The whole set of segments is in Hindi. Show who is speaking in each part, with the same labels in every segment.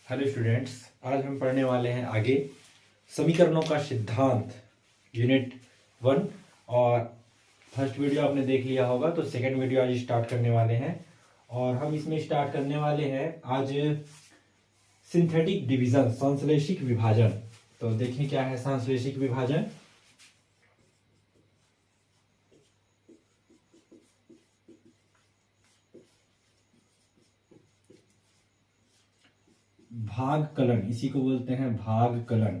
Speaker 1: हेलो स्टूडेंट्स, आज हम पढ़ने वाले हैं आगे समीकरणों का सिद्धांत यूनिट 1। और फर्स्ट वीडियो आपने देख लिया होगा, तो सेकंड वीडियो आज स्टार्ट करने वाले हैं। और हम इसमें स्टार्ट करने वाले हैं आज सिंथेटिक डिवीजन, संश्लेषिक विभाजन। तो देखें क्या है संश्लेषिक विभाजन। भागकलन, इसी को बोलते हैं भागकलन।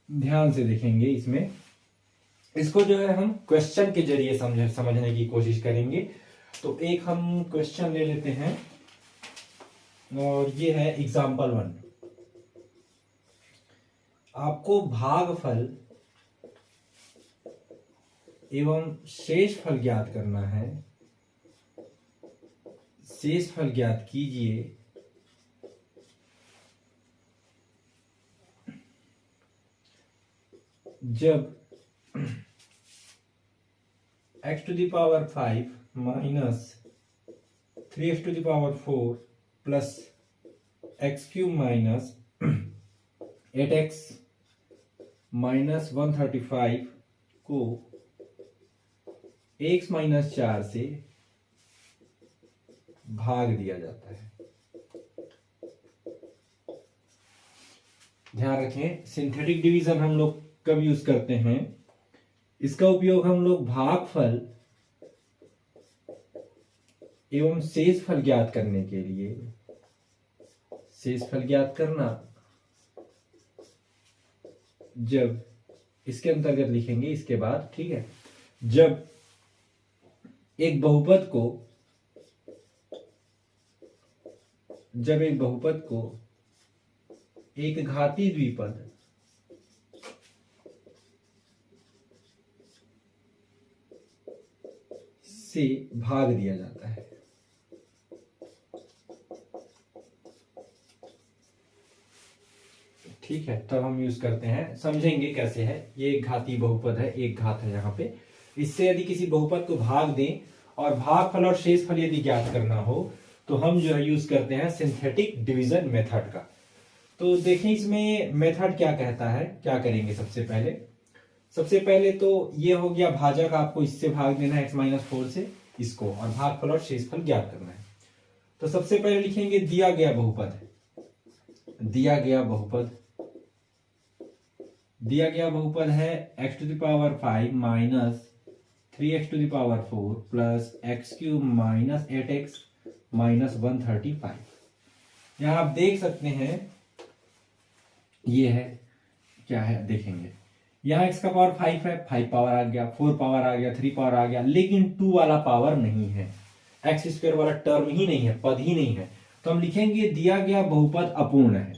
Speaker 1: ध्यान से देखेंगे इसमें, इसको जो है हम क्वेश्चन के जरिए समझने की कोशिश करेंगे। तो एक हम क्वेश्चन ले लेते हैं और ये है एग्जाम्पल 1। आपको भागफल एवं शेषफल ज्ञात करना है। शेषफल ज्ञात कीजिए जब x⁵ minus 3x⁴ plus x³ minus 8x minus 135 को x माइनस 4 से भाग दिया जाता है। ध्यान रखें, सिंथेटिक डिवीजन हम लोग कब यूज करते हैं, इसका उपयोग हम लोग भागफल एवं शेषफल ज्ञात करने के लिए। शेषफल ज्ञात करना जब इसके अंतर्गत लिखेंगे इसके बाद, ठीक है। जब एक बहुपद को एक घाती द्विपद से भाग दिया जाता है। ठीक है, तब हम यूज करते हैं, समझेंगे कैसे है। ये एक घाती बहुपद है, एक घात है यहाँ पे। इससे यदि किसी बहुपद को भाग दें और भागफल और शेषफल यदि ज्ञात करना हो तो हम जो है यूज करते हैं सिंथेटिक डिवीजन मेथड का। तो देखें इसमें मेथड क्या कहता है, क्या करेंगे। सबसे पहले तो ये हो गया भाजक, आपको इससे भाग देना है x-4 से इसको, और भागफल और शेषफल ज्ञात करना है। तो सबसे पहले लिखेंगे दिया गया बहुपद है x⁵ minus 3x⁴ plus x³ minus 8x minus 135। यहां आप देख सकते हैं ये है, क्या है देखेंगे। यहां x का पावर 5 है, 5 पावर आ गया, 4 पावर आ गया, 3 पावर आ गया, लेकिन 2 वाला पावर नहीं है, x² वाला टर्म ही नहीं है, पद ही नहीं है। तो हम लिखेंगे दिया गया बहुपद अपूर्ण है।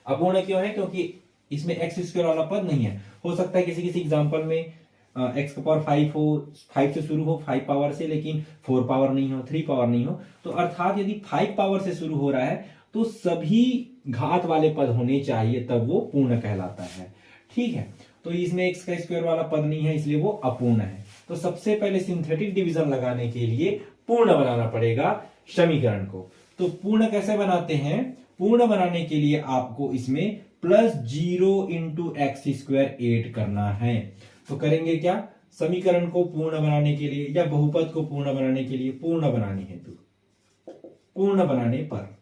Speaker 1: अपूर्ण क्यों है? क्योंकि इसमें x² वाला पद नहीं है। हो सकता है किसी एग्जांपल में x का पावर 5 हो, 5 से शुरू हो, 5 पावर से, लेकिन 4 पावर नहीं हो, 3 पावर नहीं हो। तो अर्थात यदि 5 पावर से शुरू हो रहा है तो सभी घात वाले पद होने चाहिए, तब वो पूर्ण कहलाता है। ठीक है, तो इसमें x का स्क्वायर वाला पद नहीं है, इसलिए वो अपूर्ण है। तो सबसे पहले सिंथेटिक डिवीजन लगाने के लिए पूर्ण बनाना पड़ेगा समीकरण को। तो पूर्ण कैसे बनाते हैं? पूर्ण बनाने के लिए आपको इसमें +0 × x² ऐड करना है। तो करेंगे क्या? समीकरण को पूर्ण बनाने के लिए या बहुपद को पूर्ण बनाने के लिए, पूर्ण बनाने पर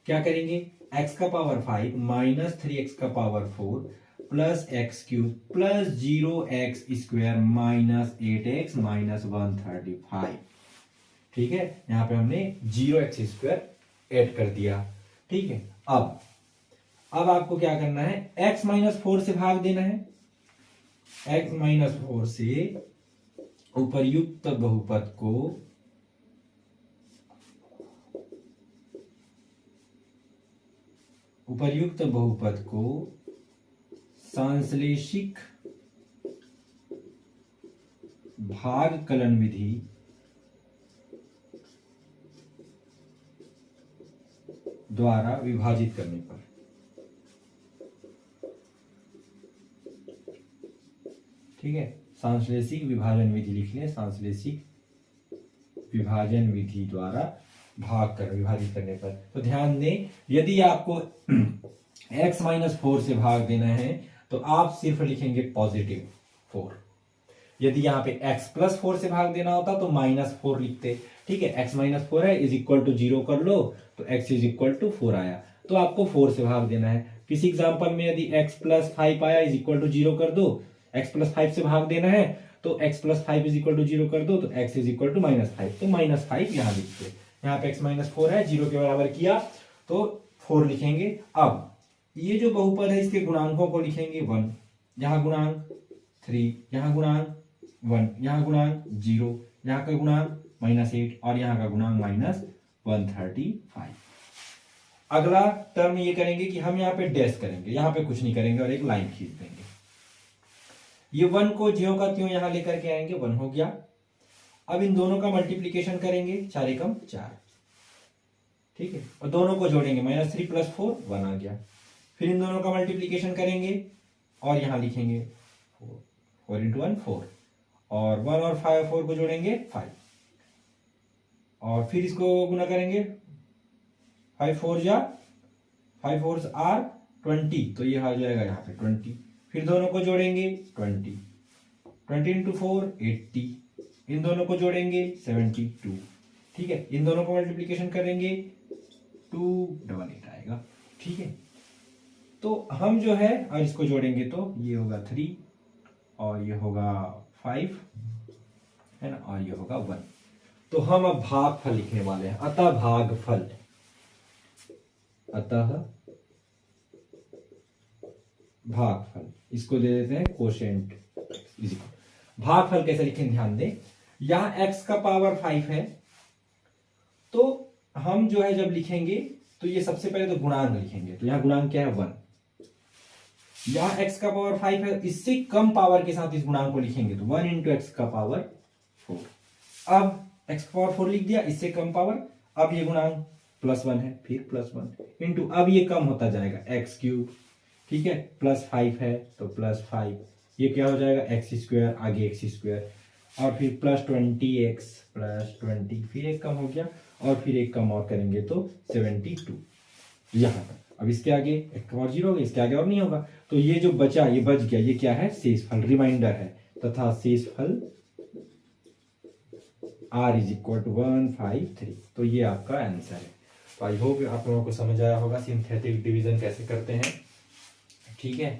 Speaker 1: क्या करेंगे? x⁵ minus 3x⁴ plus x³ plus 0x² minus 8x minus 135। ठीक है, यहां पे हमने 0x² ऐड कर दिया। ठीक है, अब आपको क्या करना है? x-4 से भाग देना है। x-4 से उपर्युक्त बहुपद को संश्लेषिक भागकलन विधि द्वारा विभाजित करने पर ठीक है, सांश्लेषिक विभाजन विधि लिख लें, सांश्लेषिक विभाजन विधि द्वारा विभाजित करने पर। तो ध्यान दें, यदि आपको x माइनस 4 से भाग देना है तो आप सिर्फ लिखेंगे पॉजिटिव 4। यदि यहाँ पे x प्लस 4 से भाग देना होता तो माइनस 4 लिखते। ठीक है, x माइनस 4 है इज इक्वल टू 0 कर लो तो x इज इक्वल टू 4 आया, तो आपको 4 से भाग देना है। किसी एग्जाम्पल में यदि x प्लस 5 आया इज इक्वल टू 0 कर दो, x प्लस 5 से भाग देना है तो x plus 5 is equal to 0 कर दो तो x is equal to minus 5, तो माइनस 5 यहाँ लिखते। यहाँ पे x माइनस 4 है, 0 के बराबर किया तो 4 लिखेंगे। अब ये जो बहुपद है इसके गुणांकों को लिखेंगे 1, यहाँ गुणांक 3, यहाँ गुणांक 1, यहाँ गुणांक 0, यहाँ का गुणांक -8 और यहाँ का गुणांक -135। अगला टर्म ये करेंगे कि हम यहाँ पे डैश करेंगे, यहाँ पे कुछ नहीं करेंगे और एक लाइन खींच देंगे। ये 1 को ज्यों का त्यों यहाँ लेकर के आएंगे, 1 हो गया। अब इन दोनों का मल्टीप्लीकेशन करेंगे, 4 एकम 4, ठीक है, और दोनों को जोड़ेंगे, -3 + 4 1 आ गया। फिर इन दोनों का मल्टीप्लीकेशन करेंगे और यहाँ लिखेंगे 4 × 1 4, और 1 और 4 को जोड़ेंगे 5, और फिर इसको गुना करेंगे, 5 4 आर 20, तो ये आ जाएगा यहाँ पे 20। फिर दोनों को जोड़ेंगे 20 × 4 80, इन दोनों को जोड़ेंगे 72, ठीक है, इन दोनों को मल्टीप्लीकेशन करेंगे 288 आएगा, ठीक है। तो हम जो है और इसको जोड़ेंगे तो ये होगा 3 और ये होगा 5 है ना, और ये होगा 1। तो हम अब भागफल लिखने वाले हैं, अतः भागफल, इसको दे देते हैं कोशेंट। भागफल कैसे लिखें ध्यान दें, यहां x का पावर 5 है तो हम जो है जब लिखेंगे तो ये सबसे पहले तो गुणांक लिखेंगे, तो यहां गुणांक क्या है 1। यहां x का पावर 5 है, इससे कम पावर के साथ इस गुणांक को लिखेंगे तो 1 × x का पावर 4। अब x का पावर 4 लिख दिया, इससे कम पावर, अब ये गुणांक +1 है, फिर +1 इंटू, अब ये कम होता जाएगा x3, ठीक है, +5 है तो +5, ये क्या हो जाएगा x², आगे x², और फिर +20x +20, फिर एक कम हो गया और फिर एक कम और करेंगे तो 72 यहाँ तक। अब इसके आगे एक और 0 होगा, इसके आगे और नहीं होगा, तो ये जो बचा ये बच गया, ये क्या है शेषफल, रिमाइंडर है, तथा शेषफल r = 153। तो ये आपका आंसर है। तो आई होप आप लोगों को समझ आया होगा सिंथेटिक डिवीजन कैसे करते हैं, ठीक है।